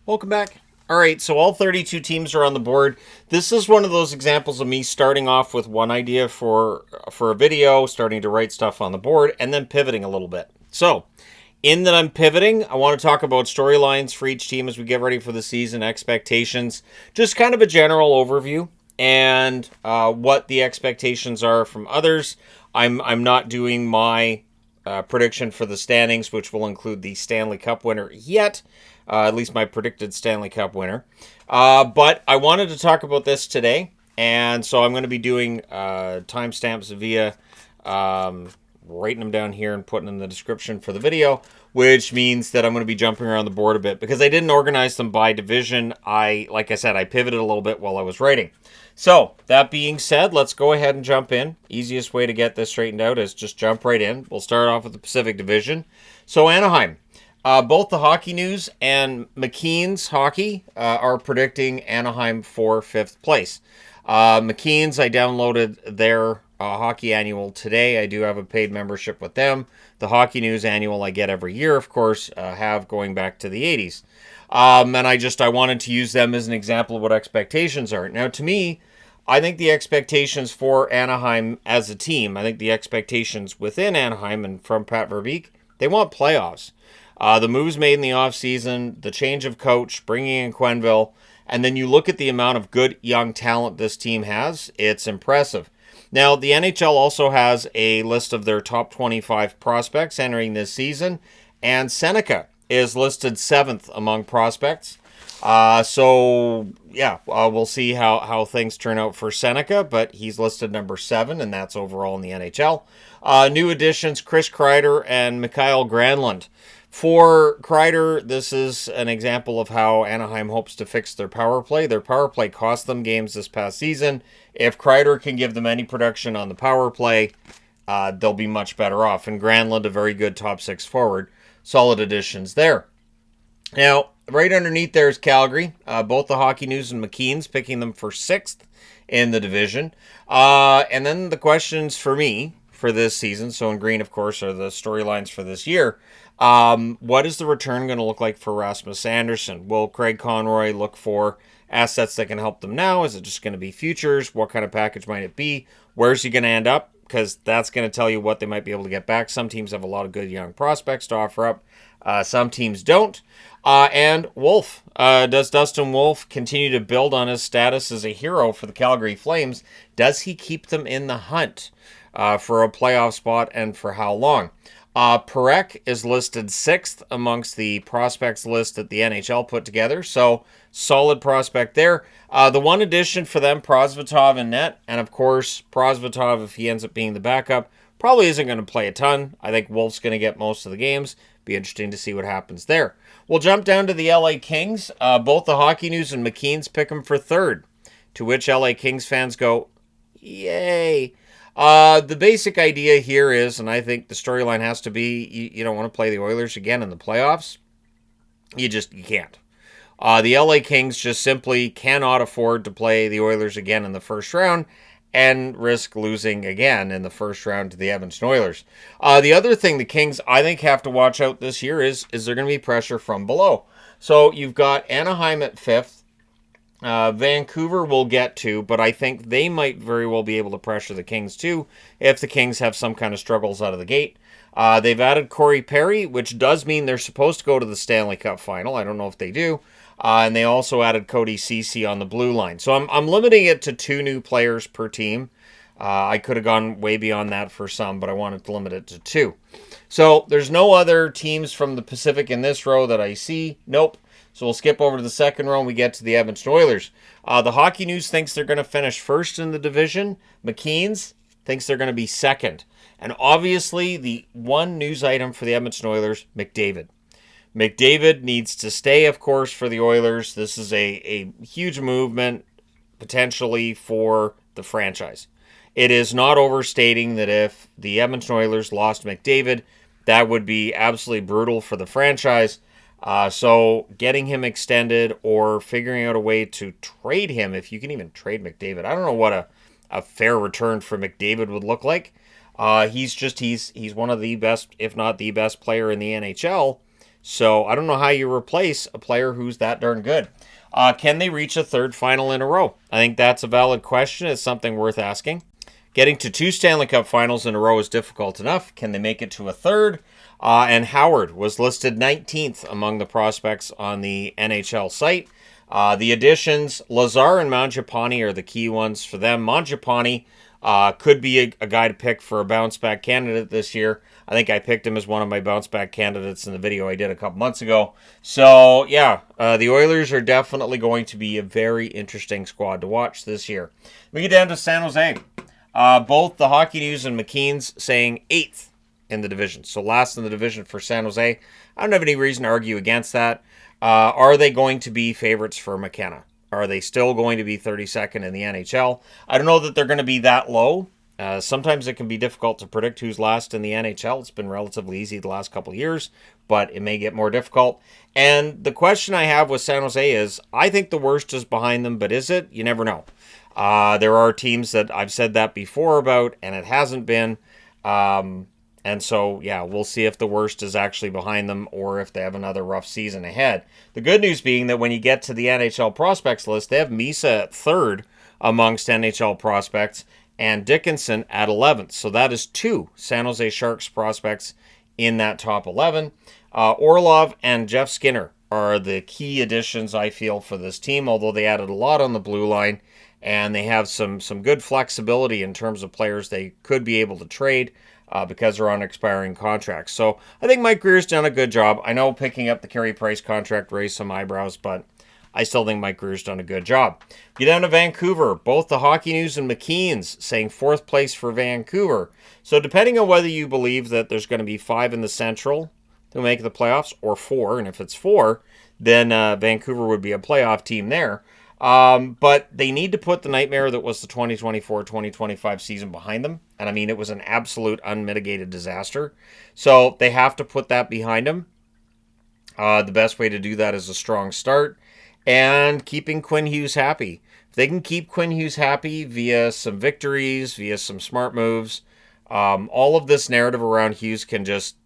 Welcome back. All right, so all 32 teams are on the board. This is one of those examples of me starting off with one idea for a video, starting to write stuff on the board, and then pivoting a little bit. So, in that I'm pivoting, I want to talk about storylines for each team as we get ready for the season, expectations, just kind of a general overview, and what the expectations are from others. I'm not doing my prediction for the standings, which will include the Stanley Cup winner yet. At least my predicted Stanley Cup winner. But I wanted to talk about this today, and so I'm going to be doing timestamps via writing them down here and putting in the description for the video, which means that I'm going to be jumping around the board a bit because I didn't organize them by division. Like I said, I pivoted a little bit while I was writing. So, that being said, let's go ahead and jump in. Easiest way to get this straightened out is just jump right in. We'll start off with the Pacific Division. So, Anaheim. Both the Hockey News and McKeen's Hockey are predicting Anaheim for 5th place. McKeen's, I downloaded their Hockey Annual today. I do have a paid membership with them. The Hockey News Annual I get every year, of course, have going back to the 80s. And I wanted to use them as an example of what expectations are. Now, to me, I think the expectations for Anaheim as a team, I think the expectations within Anaheim and from Pat Verbeek, they want playoffs. The moves made in the offseason, the change of coach, bringing in Quenneville, and then you look at the amount of good young talent this team has, it's impressive. Now, the NHL also has a list of their top 25 prospects entering this season, and Seneca is listed 7th among prospects. We'll see how things turn out for Seneca, but he's listed number 7, and that's overall in the NHL. New additions, Chris Kreider and Mikael Granlund. For Kreider, this is an example of how Anaheim hopes to fix their power play. Their power play cost them games this past season. If Kreider can give them any production on the power play, they'll be much better off. And Granlund, a very good top 6 forward. Solid additions there. Now, right underneath there is Calgary. Both the Hockey News and McKeen's picking them for 6th in the division. And then the questions for me for this season, so in green, of course, are the storylines for this year. What is the return going to look like for Rasmus Andersson? Will Craig Conroy look for assets that can help them now? Is it just going to be futures? What kind of package might it be? Where's he going to end up? Because that's going to tell you what they might be able to get back. Some teams have a lot of good young prospects to offer up. Some teams don't. And Wolf. Does Dustin Wolf continue to build on his status as a hero for the Calgary Flames? Does he keep them in the hunt for a playoff spot, and for how long? Parekh is listed 6th amongst the prospects list that the NHL put together, so solid prospect there. The one addition for them, Prosvetov in net, and of course, Prosvetov, if he ends up being the backup, probably isn't going to play a ton. I think Wolf's going to get most of the games. Be interesting to see what happens there. We'll jump down to the LA Kings. Both the Hockey News and McKeen's pick them for 3rd, to which LA Kings fans go, yay. The basic idea here is, and I think the storyline has to be, you don't want to play the Oilers again in the playoffs. You can't. The LA Kings just simply cannot afford to play the Oilers again in the first round and risk losing again in the first round to the Edmonton Oilers. The other thing the Kings, I think, have to watch out this year is there going to be pressure from below. So you've got Anaheim at 5th. Vancouver will get to, but I think they might very well be able to pressure the Kings too if the Kings have some kind of struggles out of the gate. They've added Corey Perry, which does mean they're supposed to go to the Stanley Cup final. I don't know if they do. And they also added Cody Ceci on the blue line. So I'm limiting it to 2 new players per team. I could have gone way beyond that for some, but I wanted to limit it to 2. So there's no other teams from the Pacific in this row that I see. Nope. So we'll skip over to the second row and we get to the Edmonton Oilers. The Hockey News thinks they're going to finish 1st in the division. McKeen's thinks they're going to be 2nd. And obviously, the one news item for the Edmonton Oilers, McDavid. McDavid needs to stay, of course, for the Oilers. This is a huge movement, potentially, for the franchise. It is not overstating that if the Edmonton Oilers lost McDavid, that would be absolutely brutal for the franchise. So getting him extended or figuring out a way to trade him, if you can even trade McDavid. I don't know what a fair return for McDavid would look like. He's one of the best, if not the best player in the NHL. So I don't know how you replace a player who's that darn good. Can they reach a third final in a row? I think that's a valid question. It's something worth asking. Getting to 2 Stanley Cup finals in a row is difficult enough. Can they make it to a third? And Howard was listed 19th among the prospects on the NHL site. The additions, Lazar and Mangiapane are the key ones for them. Mangiapane could be a guy to pick for a bounce-back candidate this year. I think I picked him as one of my bounce-back candidates in the video I did a couple months ago. So, yeah, the Oilers are definitely going to be a very interesting squad to watch this year. We get down to San Jose. Both the Hockey News and McKeen's saying 8th in the division. So last in the division for San Jose. I don't have any reason to argue against that. Are they going to be favorites for McKenna? Are they still going to be 32nd in the NHL? I don't know that they're going to be that low. Sometimes it can be difficult to predict who's last in the NHL. It's been relatively easy the last couple of years, but it may get more difficult. And the question I have with San Jose is, I think the worst is behind them, but is it? You never know. There are teams that I've said that before about, and it hasn't been. And so, yeah, we'll see if the worst is actually behind them or if they have another rough season ahead. The good news being that when you get to the NHL prospects list, they have Misa at 3rd amongst NHL prospects and Dickinson at 11th. So that is 2 San Jose Sharks prospects in that top 11. Orlov and Jeff Skinner are the key additions, I feel, for this team, although they added a lot on the blue line, and they have some good flexibility in terms of players they could be able to trade because they're on expiring contracts. So I think Mike Greer's done a good job. I know picking up the Carey Price contract raised some eyebrows, but I still think Mike Greer's done a good job. Get down to Vancouver. Both the Hockey News and McKeen's saying 4th place for Vancouver. So depending on whether you believe that there's going to be 5 in the Central to make the playoffs or 4, and if it's 4, then Vancouver would be a playoff team there. But they need to put the nightmare that was the 2024-2025 season behind them. And I mean, it was an absolute unmitigated disaster. So they have to put that behind them. The best way to do that is a strong start and keeping Quinn Hughes happy. If they can keep Quinn Hughes happy via some victories, via some smart moves, all of this narrative around Hughes can just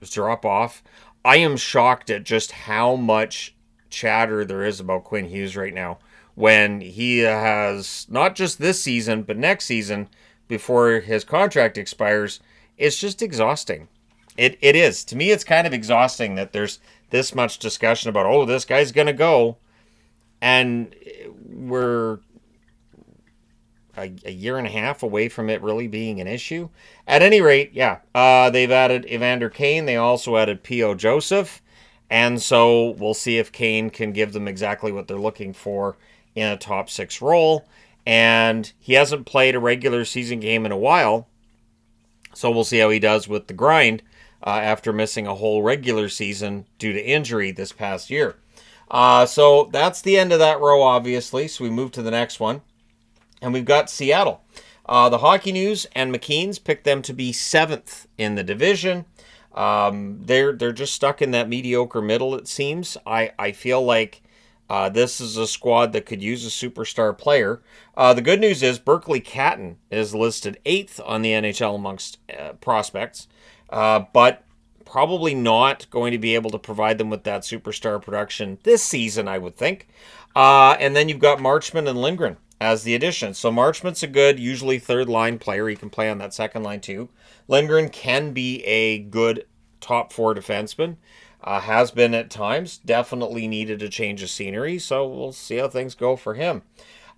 drop off. I am shocked at just how much chatter there is about Quinn Hughes right now, when he has not just this season, but next season before his contract expires. It's just exhausting. It is. To me, it's kind of exhausting that there's this much discussion about, oh, this guy's going to go. And we're a year and a half away from it really being an issue. At any rate, yeah, they've added Evander Kane. They also added P.O. Joseph. And so we'll see if Kane can give them exactly what they're looking for in a top 6 role. And he hasn't played a regular season game in a while. So we'll see how he does with the grind after missing a whole regular season due to injury this past year. So that's the end of that row, obviously. So we move to the next one. And we've got Seattle. The Hockey News and McKeen's picked them to be 7th in the division. They're just stuck in that mediocre middle, it seems. I feel like this is a squad that could use a superstar player. The good news is Berkeley Catton is listed 8th on the NHL amongst prospects, but probably not going to be able to provide them with that superstar production this season, I would think. And then you've got Marchman and Lindgren as the addition. So Marchman's a good, usually third-line player. He can play on that second line too. Lindgren can be a good top 4 defenseman. Has been at times. Definitely needed a change of scenery, so we'll see how things go for him.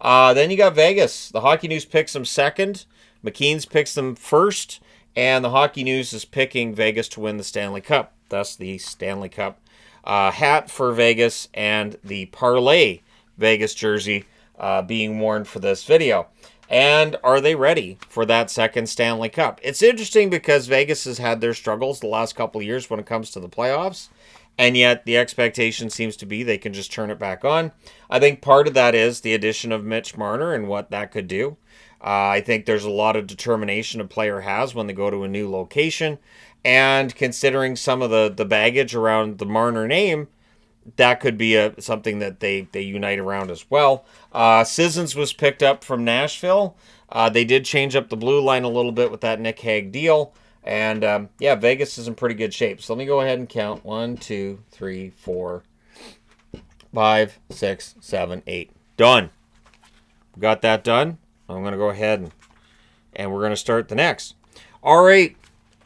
Then you got Vegas. The Hockey News picks them 2nd. McKeen's picks them 1st. And the Hockey News is picking Vegas to win the Stanley Cup. Thus the Stanley Cup hat for Vegas and the Parlay Vegas jersey being worn for this video. And are they ready for that second Stanley Cup? It's interesting because Vegas has had their struggles the last couple of years when it comes to the playoffs. And yet the expectation seems to be they can just turn it back on. I think part of that is the addition of Mitch Marner and what that could do. I think there's a lot of determination a player has when they go to a new location. And considering some of the baggage around the Marner name, that could be something that they unite around as well. Sissons was picked up from Nashville. They did change up the blue line a little bit with that Nick Hague deal. And yeah, Vegas is in pretty good shape. So let me go ahead and count 1, 2, 3, 4, 5, 6, 7, 8. Done. Got that done. I'm going to go ahead and we're going to start the next. All right.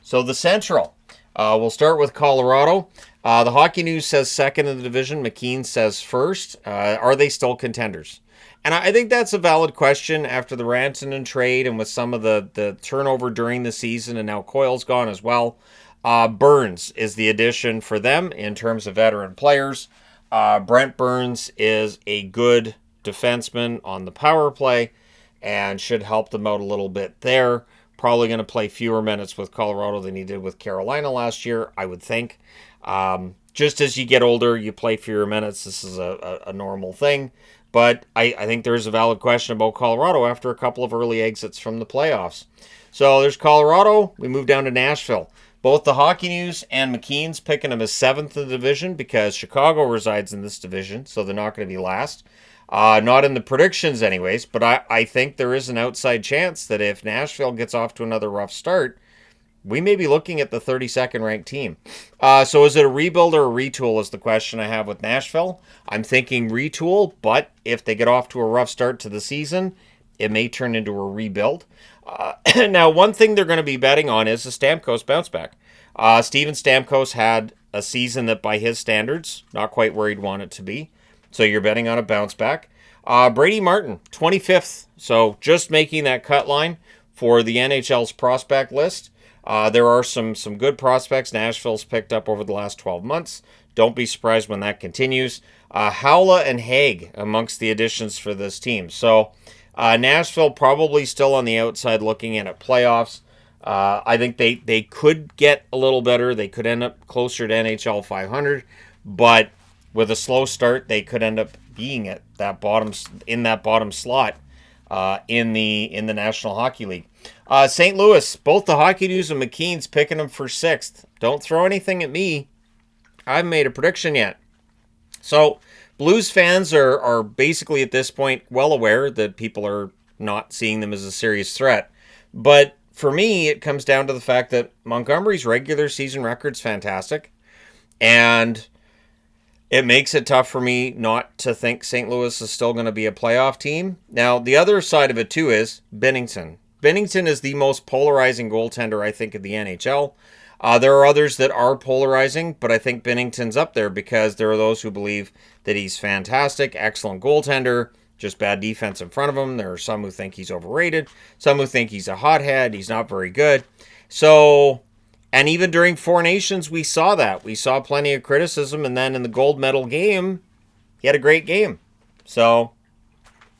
So the Central. We'll start with Colorado. The Hockey News says second in the division. McKean says first. Are they still contenders? And I think that's a valid question after the Rantanen trade and with some of the turnover during the season, and now Coyle's gone as well. Burns is the addition for them in terms of veteran players. Brent Burns is a good defenseman on the power play and should help them out a little bit there. Probably going to play fewer minutes with Colorado than he did with Carolina last year, I would think. Just as you get older, you play fewer minutes. This is a normal thing. But I think there's a valid question about Colorado after a couple of early exits from the playoffs. So there's Colorado. We move down to Nashville. Both the Hockey News and McKean's picking them as seventh in the division because Chicago resides in this division, so they're not going to be last. Not in the predictions anyways, but I think there is an outside chance that if Nashville gets off to another rough start, we may be looking at the 32nd ranked team. So is it a rebuild or a retool is the question I have with Nashville. I'm thinking retool, but if they get off to a rough start to the season, it may turn into a rebuild. Now, one thing they're going to be betting on is the Stamkos bounce back. Steven Stamkos had a season that by his standards, not quite where he'd want it to be. So you're betting on a bounce back. Brady Martin, 25th. So just making that cut line for the NHL's prospect list. There are some good prospects Nashville's picked up over the last 12 months. Don't be surprised when that continues. Howla and Haig amongst the additions for this team. So Nashville probably still on the outside looking in at playoffs. I think they could get a little better. They could end up closer to NHL 500, but with a slow start, they could end up being at that bottom slot in the National Hockey League. St. Louis, both the Hockey News and McKean's picking them for sixth. Don't throw anything at me. I haven't made a prediction yet. So Blues fans are basically at this point well aware that people are not seeing them as a serious threat. But for me, it comes down to the fact that Montgomery's regular season record's fantastic. And it makes it tough for me not to think St. Louis is still going to be a playoff team. Now, the other side of it, too, is Binnington. Binnington is the most polarizing goaltender, I think, in the NHL. There are others that are polarizing, but I think Binnington's up there because there are those who believe that he's fantastic, excellent goaltender, just bad defense in front of him. There are some who think he's overrated, some who think he's a hothead, he's not very good. So, and even during Four Nations, we saw that. We saw plenty of criticism, and then in the gold medal game, he had a great game. So,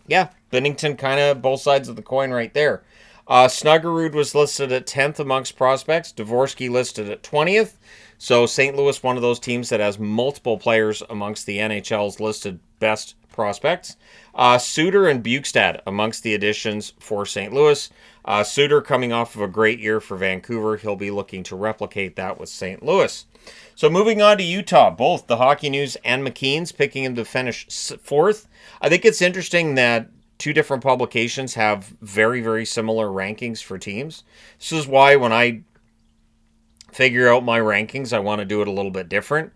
yeah, Binnington kind of both sides of the coin right there. Snuggerud was listed at 10th amongst prospects. Dvorsky listed at 20th. So St. Louis, one of those teams that has multiple players amongst the NHL's listed best prospects. Suter and Bukestad amongst the additions for St. Louis. Suter coming off of a great year for Vancouver. He'll be looking to replicate that with St. Louis. So moving on to Utah, both the Hockey News and McKean's picking him to finish fourth. I think it's interesting that two different publications have very, very similar rankings for teams. This is why when I figure out my rankings, I want to do it a little bit different.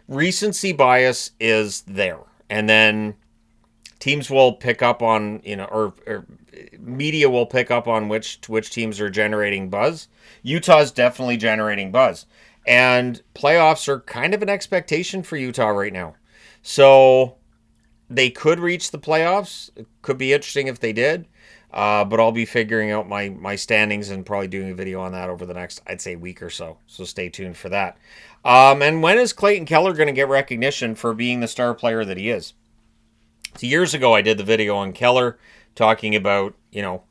Recency bias is there. And then teams will pick up on, or media will pick up on which teams are generating buzz. Utah's definitely generating buzz. And playoffs are kind of an expectation for Utah right now. So they could reach the playoffs. It could be interesting if they did. But I'll be figuring out my standings and probably doing a video on that over the next, I'd say, week or so. So stay tuned for that. And when is Clayton Keller going to get recognition for being the star player that he is? So years ago, I did the video on Keller talking about,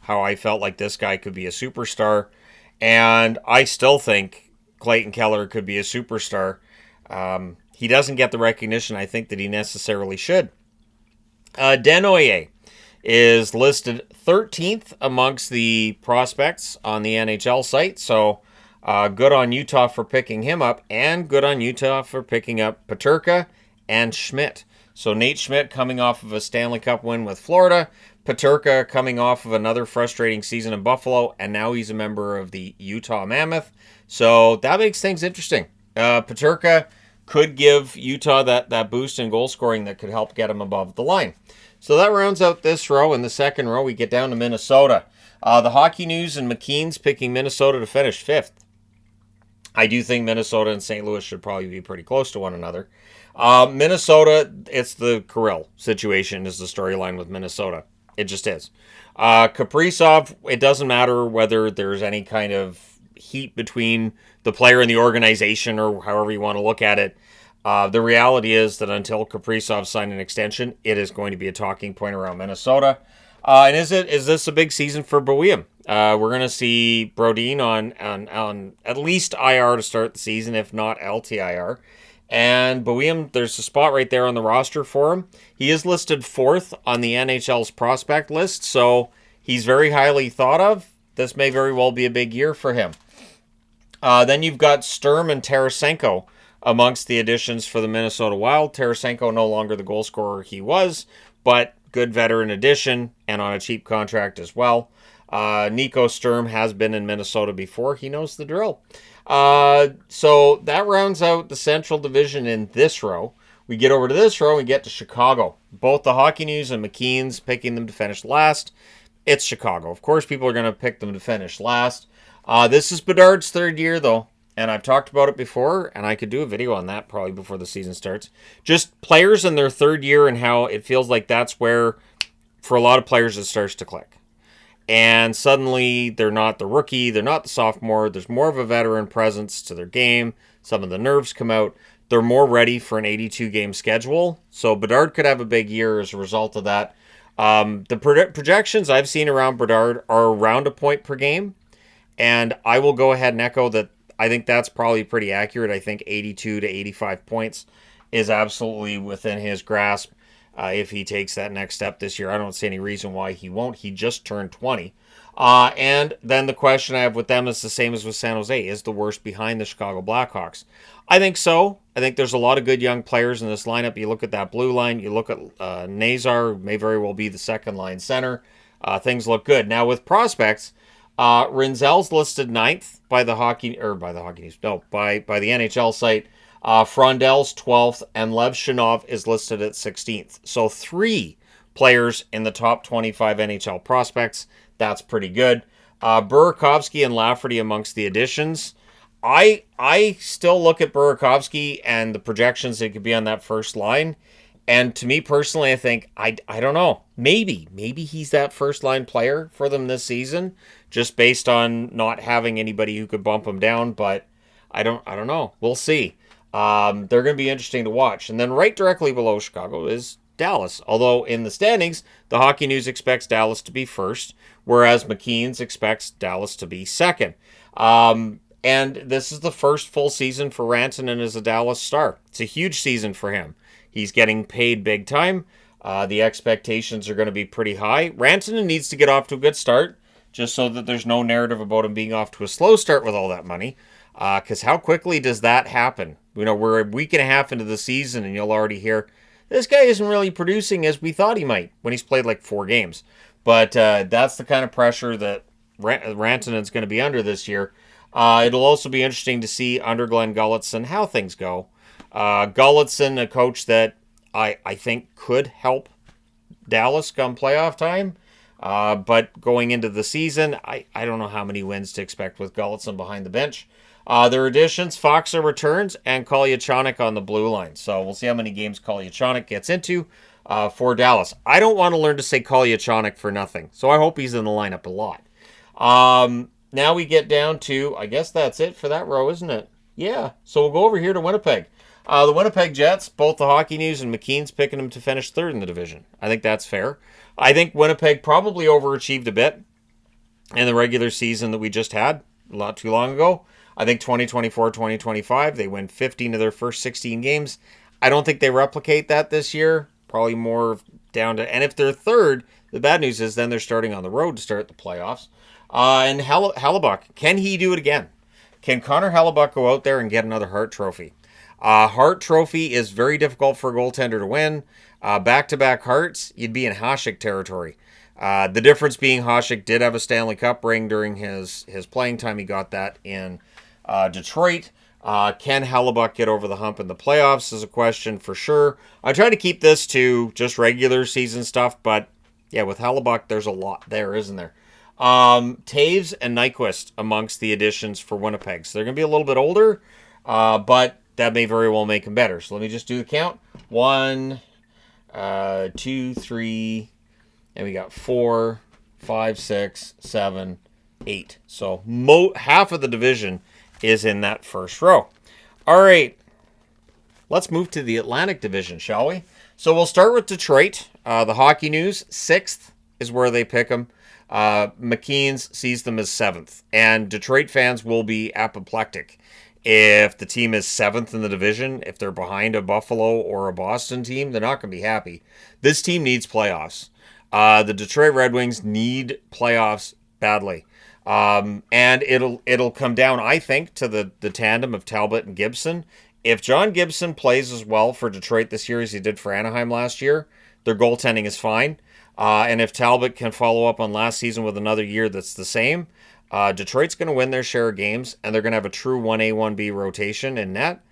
how I felt like this guy could be a superstar. And I still think Clayton Keller could be a superstar. He doesn't get the recognition I think that he necessarily should. Denoyer is listed 13th amongst the prospects on the NHL site. So good on Utah for picking him up, and good on Utah for picking up Peterka and Schmidt. So Nate Schmidt coming off of a Stanley Cup win with Florida. Peterka coming off of another frustrating season in Buffalo, and now he's a member of the Utah Mammoth. So that makes things interesting. Peterka could give Utah that boost in goal scoring that could help get him above the line. So that rounds out this row. In the second row, we get down to Minnesota. The Hockey News and McKeen's picking Minnesota to finish 5th. I do think Minnesota and St. Louis should probably be pretty close to one another. Minnesota, it's the Kirill situation is the storyline with Minnesota. It just is. Kaprizov, it doesn't matter whether there's any kind of heat between the player and the organization or however you want to look at it. The reality is that until Kaprizov signed an extension, it is going to be a talking point around Minnesota. And is this a big season for Boehm? We're going to see Brodin on at least IR to start the season, if not LTIR. And Boehm, there's a spot right there on the roster for him. He is listed 4th on the NHL's prospect list, so he's very highly thought of. This may very well be a big year for him. Then you've got Sturm and Tarasenko amongst the additions for the Minnesota Wild. Tarasenko no longer the goal scorer he was, but good veteran addition and on a cheap contract as well. Nico Sturm has been in Minnesota before. He knows the drill. So that rounds out the Central Division in this row. We get over to this row and get to Chicago. Both the Hockey News and McKeen's picking them to finish last. It's Chicago. Of course, people are going to pick them to finish last. This is Bedard's 3rd year, though, and I've talked about it before, and I could do a video on that probably before the season starts. Just players in their 3rd year and how it feels like that's where, for a lot of players, it starts to click. And suddenly, they're not the rookie, they're not the sophomore, there's more of a veteran presence to their game, some of the nerves come out, they're more ready for an 82-game schedule, so Bedard could have a big year as a result of that. The projections I've seen around Bedard are around a point per game, and I will go ahead and echo that I think that's probably pretty accurate. I think 82 to 85 points is absolutely within his grasp. If he takes that next step this year, I don't see any reason why he won't. He just turned 20. And then the question I have with them is the same as with San Jose. Is the worst behind the Chicago Blackhawks? I think so. I think there's a lot of good young players in this lineup. You look at that blue line. You look at Nazar, who may very well be the second line center. Things look good. Now with prospects, Rinzel's listed 9th by the Hockey News. No, by the NHL site. Frondel's 12th, and Lev Shinov is listed at 16th. So 3 players in the top 25 NHL prospects. That's pretty good. Burakovsky and Lafferty amongst the additions. I still look at Burakovsky and the projections that could be on that first line. And to me personally, I think, I don't know. Maybe he's that first line player for them this season, just based on not having anybody who could bump him down. But I don't know. We'll see. They're going to be interesting to watch. And then right directly below Chicago is Dallas. Although in the standings, the Hockey News expects Dallas to be first, whereas McKeen's expects Dallas to be second. And this is the first full season for Rantanen as a Dallas Star. It's a huge season for him. He's getting paid big time. The expectations are going to be pretty high. Rantanen needs to get off to a good start, just so that there's no narrative about him being off to a slow start with all that money. Because how quickly does that happen? We're a week and a half into the season, and you'll already hear, this guy isn't really producing as we thought he might when he's played like 4 games. But that's the kind of pressure that Rantanen's going to be under this year. It'll also be interesting to see under Glenn Gulutzan how things go. Gulutzan, a coach that I think could help Dallas come playoff time. But going into the season, I don't know how many wins to expect with Gulutzan behind the bench. Their additions, Foxer returns, and Kolyachonok on the blue line. So we'll see how many games Kolyachonok gets into for Dallas. I don't want to learn to say Kolyachonok for nothing, so I hope he's in the lineup a lot. Now we get down to, I guess that's it for that row, isn't it? Yeah, so we'll go over here to Winnipeg. The Winnipeg Jets, both the Hockey News and McKeen's picking them to finish 3rd in the division. I think that's fair. I think Winnipeg probably overachieved a bit in the regular season that we just had not too long ago. I think 2024-2025, they win 15 of their first 16 games. I don't think they replicate that this year. Probably more down to... And if they're 3rd, the bad news is then they're starting on the road to start the playoffs. And Hellebuck, can he do it again? Can Connor Hellebuck go out there and get another Hart Trophy? Hart Trophy is very difficult for a goaltender to win. Back-to-back Harts, you'd be in Hasek territory. The difference being Hasek did have a Stanley Cup ring during his playing time. He got that in Detroit. Can Hellebuyck get over the hump in the playoffs is a question for sure. I try to keep this to just regular season stuff, but yeah, with Hellebuyck, there's a lot there, isn't there? Taves and Nyquist amongst the additions for Winnipeg. So they're going to be a little bit older, but that may very well make them better. So let me just do the count. 1, 2, 3, and we got 4, 5, 6, 7, 8. So half of the division is in that first row. All right, let's move to the Atlantic Division, shall we? So we'll start with Detroit. The Hockey News, 6th is where they pick them. McKean's sees them as 7th. And Detroit fans will be apoplectic if the team is 7th in the division. If they're behind a Buffalo or a Boston team, they're not going to be happy. This team needs playoffs. The Detroit Red Wings need playoffs badly. And it'll come down, I think, to the tandem of Talbot and Gibson. If John Gibson plays as well for Detroit this year as he did for Anaheim last year, their goaltending is fine. And if Talbot can follow up on last season with another year that's the same, Detroit's going to win their share of games, and they're going to have a true 1A, 1B rotation in net,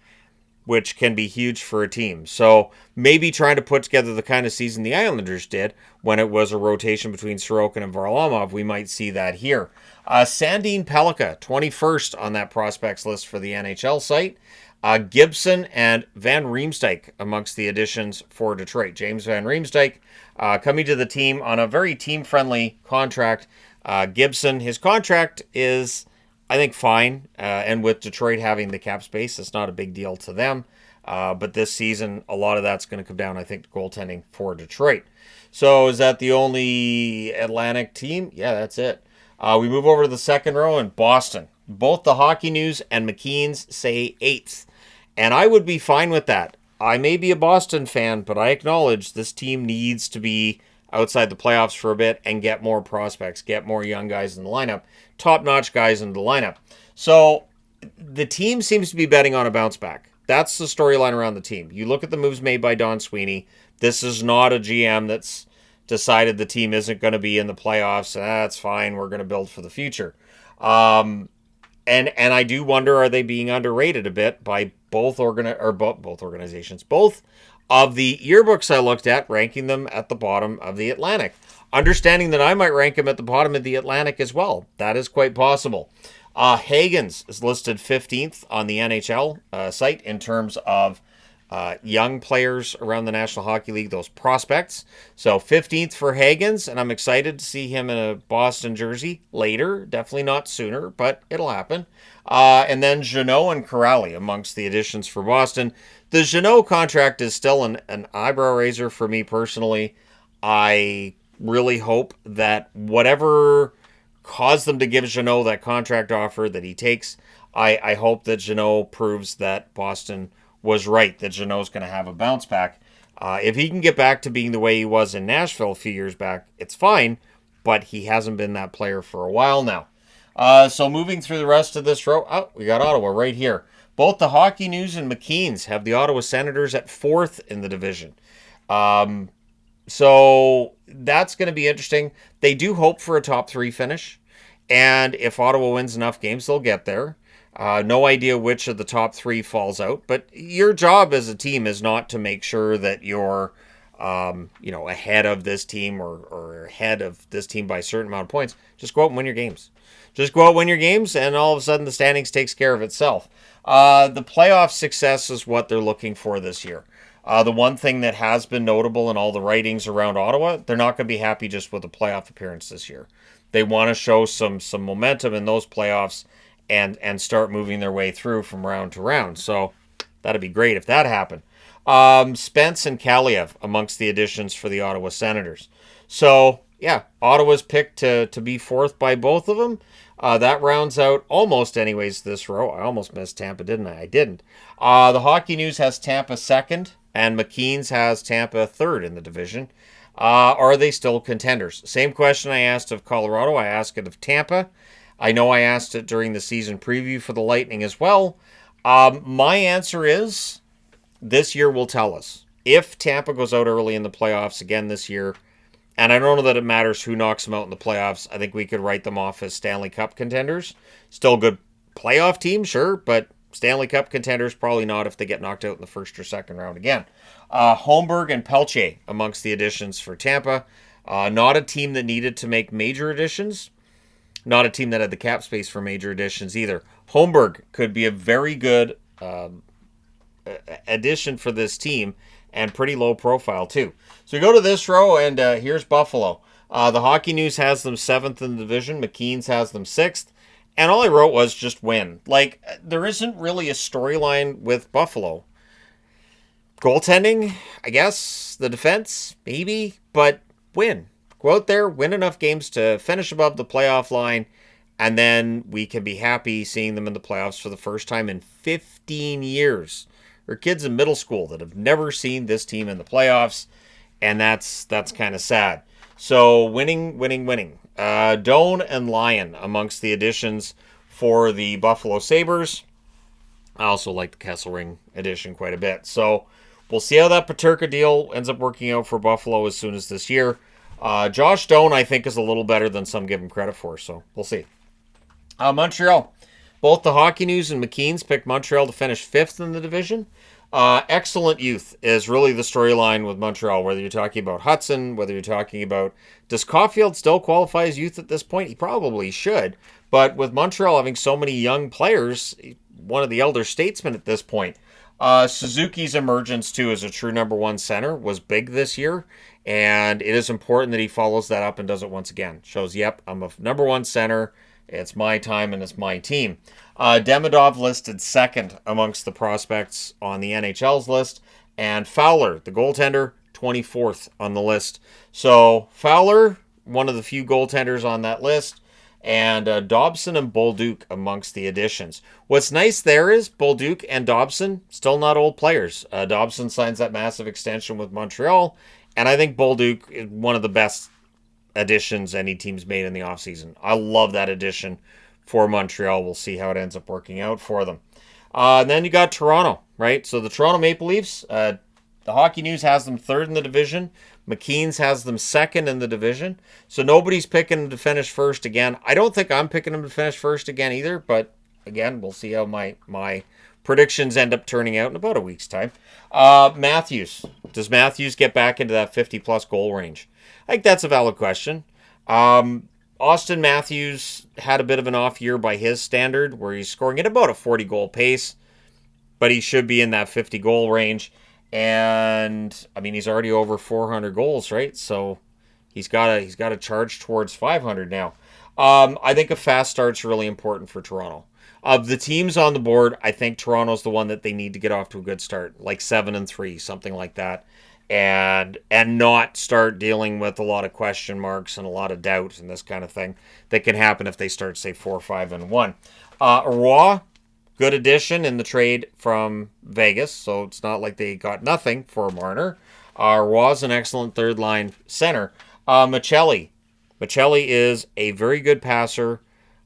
which can be huge for a team. So maybe trying to put together the kind of season the Islanders did when it was a rotation between Sorokin and Varlamov, we might see that here. Sandin Pellikka, 21st on that prospects list for the NHL site. Gibson and Van Riemsdyk amongst the additions for Detroit. James Van Riemsdyk coming to the team on a very team-friendly contract. Gibson, his contract is, I think, fine. And with Detroit having the cap space, it's not a big deal to them. But this season, a lot of that's going to come down, I think, to goaltending for Detroit. So is that the only Atlantic team? Yeah, that's it. We move over to the second row in Boston. Both the Hockey News and McKean's say 8th. And I would be fine with that. I may be a Boston fan, but I acknowledge this team needs to be outside the playoffs for a bit and get more prospects, get more young guys in the lineup, top-notch guys in the lineup. So the team seems to be betting on a bounce back. That's the storyline around the team. You look at the moves made by Don Sweeney. This is not a GM that's decided the team isn't going to be in the playoffs. That's fine. We're going to build for the future. And I do wonder, are they being underrated a bit by both organizations? Both of the yearbooks I looked at, ranking them at the bottom of the Atlantic. Understanding that I might rank them at the bottom of the Atlantic as well. That is quite possible. Hagens is listed 15th on the NHL site in terms of young players around the National Hockey League, those prospects. So 15th for Hagens, and I'm excited to see him in a Boston jersey later. Definitely not sooner, but it'll happen. And then Jeannot and Corrali amongst the additions for Boston. The Jeannot contract is still an eyebrow raiser for me personally. I really hope that whatever caused them to give Jeannot that contract offer that he takes, I hope that Jeannot proves that Boston was right, that Jeannot's going to have a bounce back. If he can get back to being the way he was in Nashville a few years back, it's fine, but he hasn't been that player for a while now. So moving through the rest of this row, we got Ottawa right here. Both the Hockey News and McKean's have the Ottawa Senators at 4th in the division. So that's going to be interesting. They do hope for a top 3 finish, and if Ottawa wins enough games, they'll get there. No idea which of the top 3 falls out, but your job as a team is not to make sure that you're, ahead of this team or ahead of this team by a certain amount of points. Just go out and win your games. Just go out, win your games, and all of a sudden the standings takes care of itself. The playoff success is what they're looking for this year. The one thing that has been notable in all the writings around Ottawa, they're not going to be happy just with a playoff appearance this year. They want to show some momentum in those playoffs and start moving their way through from round to round. So that'd be great if that happened. Spence and Kaliev amongst the additions for the Ottawa Senators. So, yeah, Ottawa's picked to be 4th by both of them. That rounds out almost anyways this row. I almost missed Tampa, didn't I? I didn't. The Hockey News has Tampa 2nd, and McKean's has Tampa 3rd in the division. Are they still contenders? Same question I asked of Colorado. I asked it of Tampa. I know I asked it during the season preview for the Lightning as well. My answer is this year will tell us. If Tampa goes out early in the playoffs again this year, And I don't know that it matters who knocks them out in the playoffs. I think we could write them off as Stanley Cup contenders. Still good playoff team, sure, but Stanley Cup contenders, probably not if they get knocked out in the first or second round again. Holmberg and Pelche amongst the additions for Tampa. Not a team that needed to make major additions. Not a team that had the cap space for major additions either. Holmberg could be a very good addition for this team, and pretty low profile too. So we go to this row, and here's Buffalo. The Hockey News has them 7th in the division. McKeen's has them 6th. And all I wrote was just win. Like, there isn't really a storyline with Buffalo. Goaltending, I guess. The defense, maybe. But win. Go out there, win enough games to finish above the playoff line, and then we can be happy seeing them in the playoffs for the first time in 15 years. There are kids in middle school that have never seen this team in the playoffs, and that's kind of sad. So winning. Doan and Lyon amongst the additions for the Buffalo Sabres. I also like the Kesselring addition quite a bit. So we'll see how that Peterka deal ends up working out for Buffalo as soon as this year. Josh Doan, I think, is a little better than some give him credit for, so we'll see. Montreal. Both the Hockey News and McKeen's picked Montreal to finish 5th in the division. Excellent youth is really the storyline with Montreal, whether you're talking about Hudson, whether you're talking about... Does Caulfield still qualify as youth at this point? He probably should. But with Montreal having so many young players, one of the elder statesmen at this point, Suzuki's emergence, too, as a true number one center was big this year. And it is important that he follows that up and does it once again. Shows, yep, I'm a number one center. It's my time and it's my team. Demidov listed 2nd amongst the prospects on the NHL's list. And Fowler, the goaltender, 24th on the list. So Fowler, one of the few goaltenders on that list. And Dobson and Bolduc amongst the additions. What's nice there is Bolduc and Dobson, still not old players. Dobson signs that massive extension with Montreal. And I think Bolduc is one of the best additions any team's made in the offseason. I love that addition for Montreal. We'll see how it ends up working out for them. And then you got Toronto, right? So the Toronto Maple Leafs, the Hockey News has them 3rd in the division. McKeen's has them 2nd in the division. So nobody's picking them to finish 1st again. I don't think I'm picking them to finish 1st again either, but again, we'll see how my predictions end up turning out in about a week's time. Matthews. Does Matthews get back into that 50-plus goal range? I think that's a valid question. Austin Matthews had a bit of an off year by his standard, where he's scoring at about a 40-goal pace, but he should be in that 50-goal range. And, I mean, he's already over 400 goals, right? So he's got to charge towards 500 now. I think a fast start's really important for Toronto. Of the teams on the board, I think Toronto's the one that they need to get off to a good start, like 7-3, something like that, and not start dealing with a lot of question marks and a lot of doubt and this kind of thing that can happen if they start, say, 4-5-1. Roy, good addition in the trade from Vegas, so it's not like they got nothing for Marner. Roy's an excellent third-line center. Michelli is a very good passer,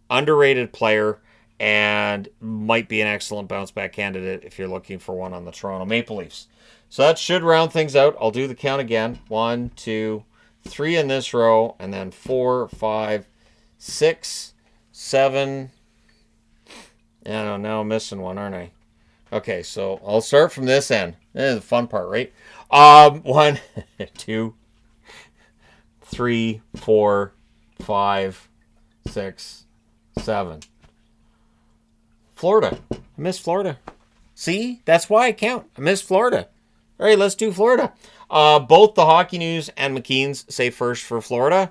underrated player, and might be an excellent bounce-back candidate if you're looking for one on the Toronto Maple Leafs. So that should round things out. I'll do the count again. 1, 2, 3 in this row, and then 4, 5, 6, 7. Yeah, now I'm missing one, aren't I? Okay, so I'll start from this end. This is the fun part, right? 1, 2, 3, 4, 5, 6, 7. Florida. I miss Florida. See? That's why I count. I miss Florida. All right, let's do Florida. Both the Hockey News and McKeen's say 1st for Florida.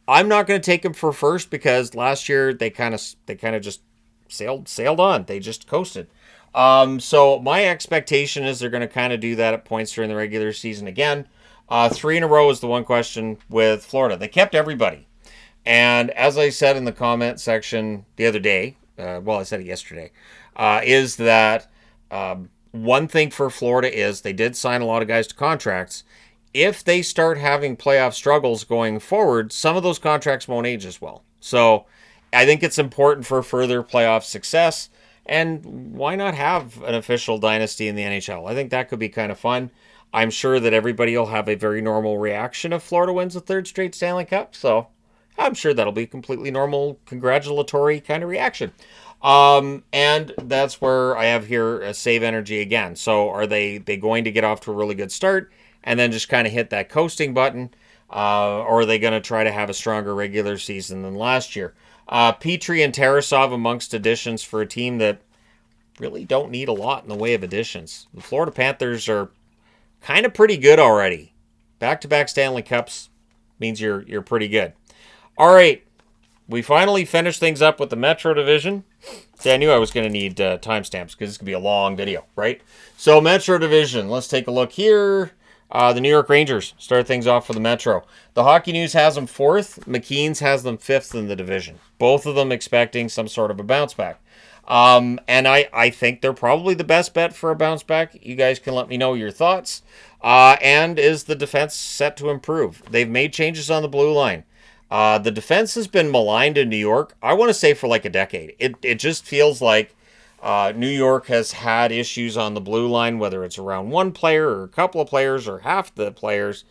I'm not going to take them for 1st because last year they kind of just sailed on. They just coasted. So my expectation is they're going to kind of do that at points during the regular season again. 3 in a row is the one question with Florida. They kept everybody. And as I said in the comment section the other day, I said it yesterday, is that one thing for Florida is they did sign a lot of guys to contracts. If they start having playoff struggles going forward, some of those contracts won't age as well. So I think it's important for further playoff success. And why not have an official dynasty in the NHL? I think that could be kind of fun. I'm sure that everybody will have a very normal reaction if Florida wins the third straight Stanley Cup. So I'm sure that'll be a completely normal, congratulatory kind of reaction. And that's where I have here save energy again. So are they going to get off to a really good start and then just kind of hit that coasting button? Or are they going to try to have a stronger regular season than last year? Petrie and Tarasov amongst additions for a team that really don't need a lot in the way of additions. The Florida Panthers are kind of pretty good already. Back-to-back Stanley Cups means you're pretty good. All right, we finally finished things up with the Metro Division. See, I knew I was going to need timestamps because this could be a long video, right? So Metro Division, let's take a look here. The New York Rangers start things off for the Metro. The Hockey News has them 4th. McKeen's has them 5th in the division. Both of them expecting some sort of a bounce back. And I think they're probably the best bet for a bounce back. You guys can let me know your thoughts. And is the defense set to improve? They've made changes on the blue line. The defense has been maligned in New York, I want to say, for like a decade. It just feels like New York has had issues on the blue line, whether it's around one player or a couple of players or half the players.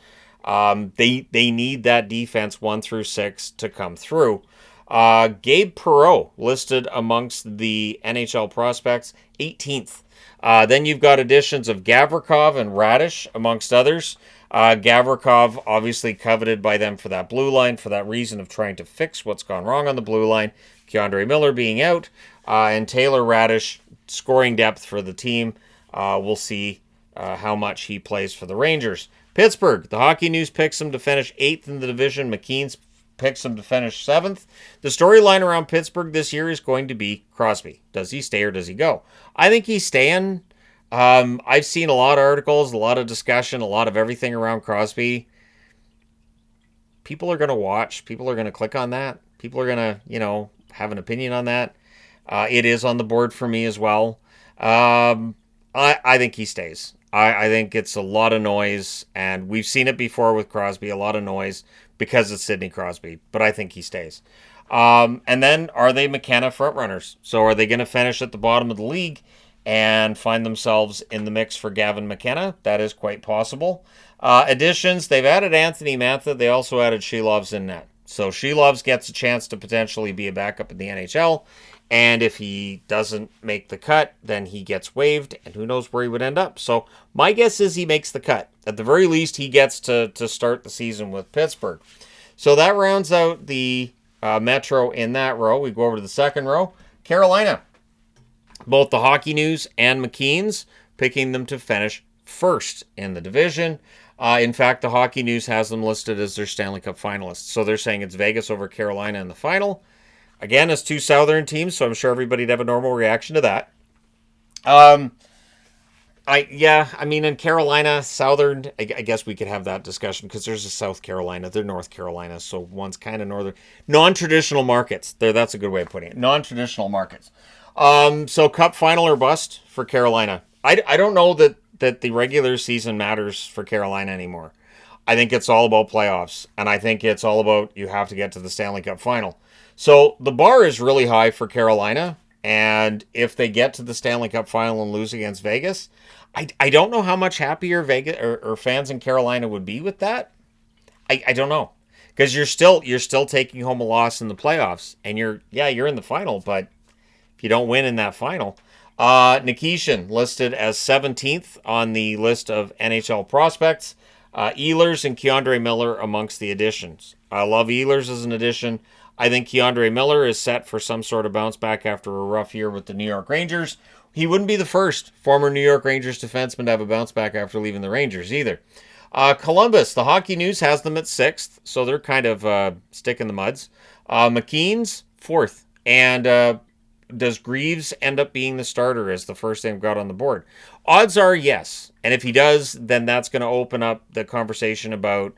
They need that defense 1 through 6 to come through. Gabe Perreault listed amongst the NHL prospects 18th. Then you've got additions of Gavrikov and Radish amongst others. Gavrikov obviously coveted by them for that blue line for that reason of trying to fix what's gone wrong on the blue line. Keandre Miller being out, and Taylor Radish scoring depth for the team. We'll see how much he plays for the Rangers. Pittsburgh, the Hockey News picks him to finish 8th in the division. McKeen's picks him to finish 7th. The storyline around Pittsburgh this year is going to be Crosby. Does he stay or does he go? I think he's staying. I've seen a lot of articles, a lot of discussion, a lot of everything around Crosby. People are going to watch. People are going to click on that. People are going to, have an opinion on that. It is on the board for me as well. I think he stays. I think it's a lot of noise, and we've seen it before with Crosby, a lot of noise because it's Sidney Crosby, but I think he stays. And then, are they McKenna frontrunners? So are they going to finish at the bottom of the league and find themselves in the mix for Gavin McKenna? That is quite possible. Additions, they've added Anthony Mantha. They also added Shelovs in net. So Shelovs gets a chance to potentially be a backup in the NHL. And if he doesn't make the cut, then he gets waived, and who knows where he would end up. So my guess is he makes the cut. At the very least, he gets to start the season with Pittsburgh. So that rounds out the Metro in that row. We go over to the second row. Carolina. Both the Hockey News and McKeen's picking them to finish first in the division. In fact, the Hockey News has them listed as their Stanley Cup finalists. So they're saying it's Vegas over Carolina in the final. Again, it's two Southern teams, so I'm sure everybody'd have a normal reaction to that. In Carolina, Southern, I guess we could have that discussion because there's a South Carolina, they're North Carolina, so one's kind of northern. Non-traditional markets, that's a good way of putting it. Non-traditional markets. So Cup final or bust for Carolina. I don't know that the regular season matters for Carolina anymore. I think it's all about playoffs, and I think it's all about you have to get to the Stanley Cup final. So the bar is really high for Carolina, and if they get to the Stanley Cup final and lose against Vegas, I don't know how much happier Vegas or fans in Carolina would be with that. I don't know, because you're still taking home a loss in the playoffs, and you're in the final, but if you don't win in that final, Nikishin listed as 17th on the list of NHL prospects. Ehlers and Keandre Miller amongst the additions. I love Ehlers as an addition. I think Keandre Miller is set for some sort of bounce back after a rough year with the New York Rangers. He wouldn't be the first former New York Rangers defenseman to have a bounce back after leaving the Rangers either. Columbus, the Hockey News has them at 6th, so they're kind of stick in the muds. McKeen's 4th. And does Greaves end up being the starter as the first they've got on the board? Odds are yes. And if he does, then that's going to open up the conversation about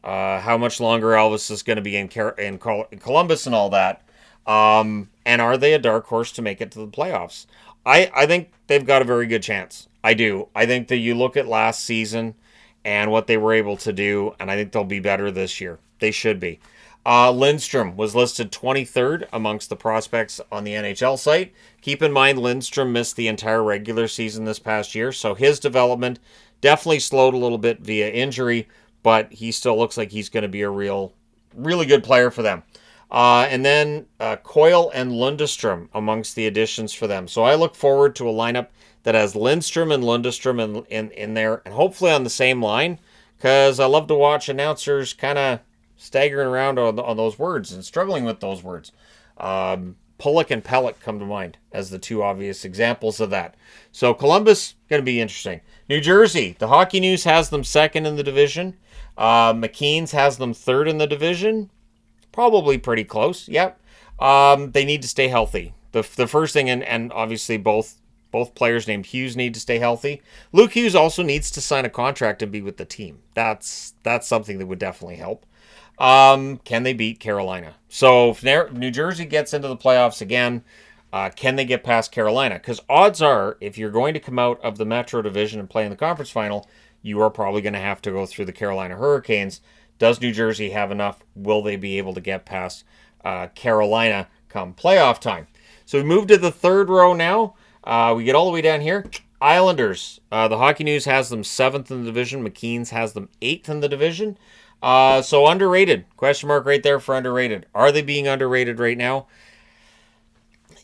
how much longer Elvis is going to be in Columbus and all that. And are they a dark horse to make it to the playoffs? I think they've got a very good chance. I do. I think that you look at last season and what they were able to do, and I think they'll be better this year. They should be. Lindstrom was listed 23rd amongst the prospects on the NHL site. Keep in mind, Lindstrom missed the entire regular season this past year, so his development Definitely slowed a little bit via injury, but he still looks like he's going to be a really good player for them. And then Coyle and Lundestrom amongst the additions for them. So I look forward to a lineup that has Lindstrom and Lundestrom in there, and hopefully on the same line, because I love to watch announcers kind of staggering around on those words and struggling with those words. Pullock and Pellick come to mind as the two obvious examples of that. So Columbus, going to be interesting. New Jersey, the Hockey News has them second in the division. McKean's has them third in the division. Probably pretty close, yep. They need to stay healthy. The first thing, and obviously both players named Hughes need to stay healthy. Luke Hughes also needs to sign a contract and be with the team. That's something that would definitely help. Can they beat Carolina? So if New Jersey gets into the playoffs again, can they get past Carolina? Because odds are, if you're going to come out of the Metro Division and play in the conference final, you are probably going to have to go through the Carolina Hurricanes. Does New Jersey have enough? Will they be able to get past Carolina come playoff time? So we move to the third row now. We get all the way down here. Islanders. The Hockey News has them 7th in the division. McKean's has them 8th in the division. So underrated. Question mark right there for underrated. Are they being underrated right now?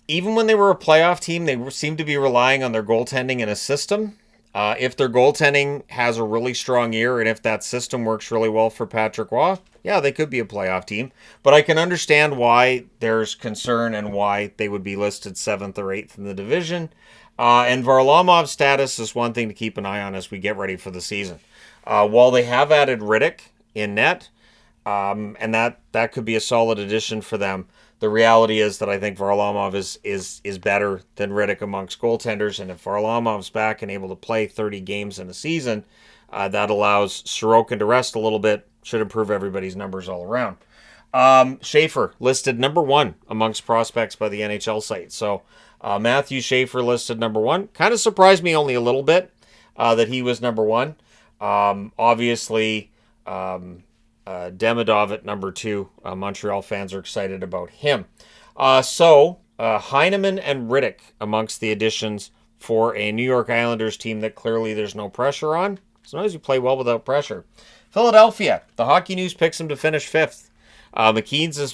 Even when they were a playoff team, they seem to be relying on their goaltending in a system. If their goaltending has a really strong year, and if that system works really well for Patrick Roy, yeah, they could be a playoff team. But I can understand why there's concern and why they would be listed 7th or 8th in the division. And Varlamov's status is one thing to keep an eye on as we get ready for the season. While they have added Riddick in net, and that could be a solid addition for them, the reality is that I think Varlamov is better than Riddick amongst goaltenders, and if Varlamov's back and able to play 30 games in a season, that allows Sorokin to rest a little bit, should improve everybody's numbers all around. Schaefer listed number 1 amongst prospects by the NHL site. So Matthew Schaefer listed number 1. Kind of surprised me only a little bit that he was number 1. Obviously, Demidov at number 2. Montreal fans are excited about him. So Heineman and Riddick amongst the additions for a New York Islanders team that clearly there's no pressure on. Sometimes you play well without pressure. Philadelphia, the Hockey News picks them to finish 5th. McKean's is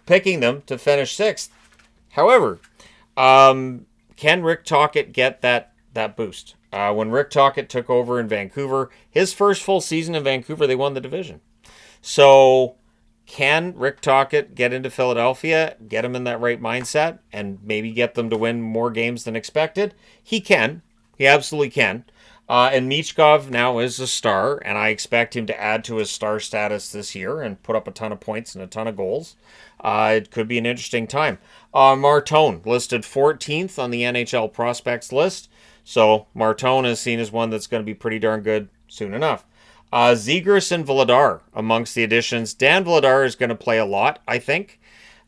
picking them to finish 6th. However, can Rick Tocchet get that boost? When Rick Tocchet took over in Vancouver, his first full season in Vancouver, they won the division. So can Rick Tocchet get into Philadelphia, get him in that right mindset, and maybe get them to win more games than expected? He can. He absolutely can. And Michkov now is a star, and I expect him to add to his star status this year and put up a ton of points and a ton of goals. It could be an interesting time. Martone listed 14th on the NHL prospects list. So Martone is seen as one that's going to be pretty darn good soon enough. Zegras and Vladar amongst the additions. Dan Vladar is going to play a lot, I think.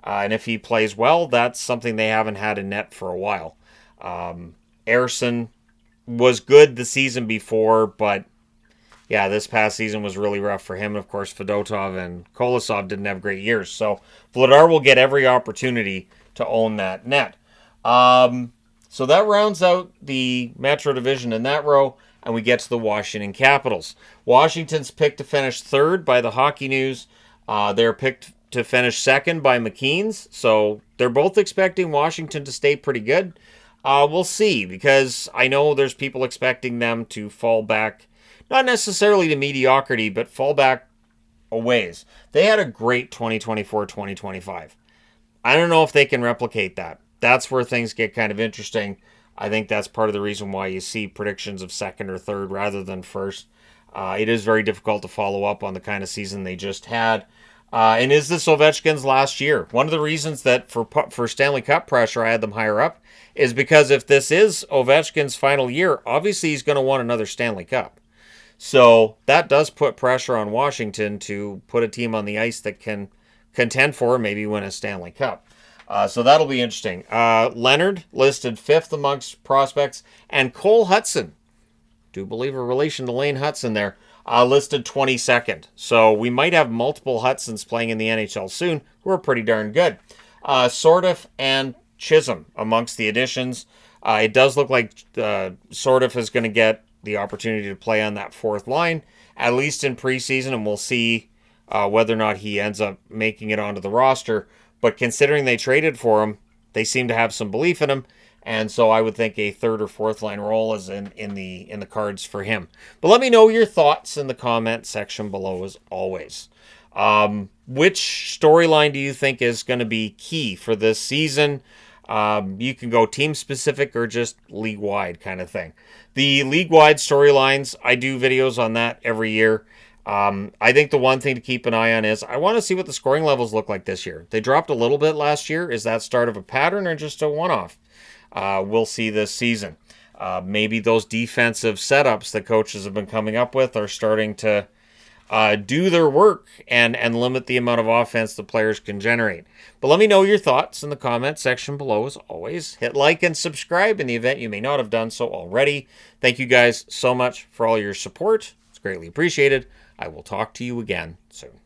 And if he plays well, that's something they haven't had in net for a while. Ersson was good the season before, but yeah, this past season was really rough for him. And of course, Fedotov and Kolosov didn't have great years. So Vladar will get every opportunity to own that net. So that rounds out the Metro Division in that row, and we get to the Washington Capitals. Washington's picked to finish 3rd by the Hockey News. They're picked to finish 2nd by McKean's, so they're both expecting Washington to stay pretty good. We'll see, because I know there's people expecting them to fall back, not necessarily to mediocrity, but fall back a ways. They had a great 2024-2025. I don't know if they can replicate that. That's where things get kind of interesting. I think that's part of the reason why you see predictions of 2nd or 3rd rather than 1st. It is very difficult to follow up on the kind of season they just had. And is this Ovechkin's last year? One of the reasons that for Stanley Cup pressure I had them higher up is because if this is Ovechkin's final year, obviously he's going to want another Stanley Cup. So that does put pressure on Washington to put a team on the ice that can contend for maybe win a Stanley Cup. So that'll be interesting. Leonard listed 5th amongst prospects, and Cole Hudson, do believe a relation to Lane Hudson there, listed 22nd. So we might have multiple Hudsons playing in the NHL soon, who are pretty darn good. Sordiff and Chisholm amongst the additions. It does look like Sordiff is going to get the opportunity to play on that fourth line, at least in preseason, and we'll see whether or not he ends up making it onto the roster. But considering they traded for him, they seem to have some belief in him, and so I would think a third or fourth line role is in the cards for him. But let me know your thoughts in the comment section below as always. Which storyline do you think is going to be key for this season? You can go team specific or just league wide kind of thing. The league wide storylines, I do videos on that every year. I think the one thing to keep an eye on is I want to see what the scoring levels look like this year. They dropped a little bit last year. Is that start of a pattern or just a one-off? We'll see this season. Maybe those defensive setups that coaches have been coming up with are starting to do their work and limit the amount of offense the players can generate. But let me know your thoughts in the comment section below as always. Hit like and subscribe in the event you may not have done so already. Thank you guys so much for all your support. It's greatly appreciated. I will talk to you again soon.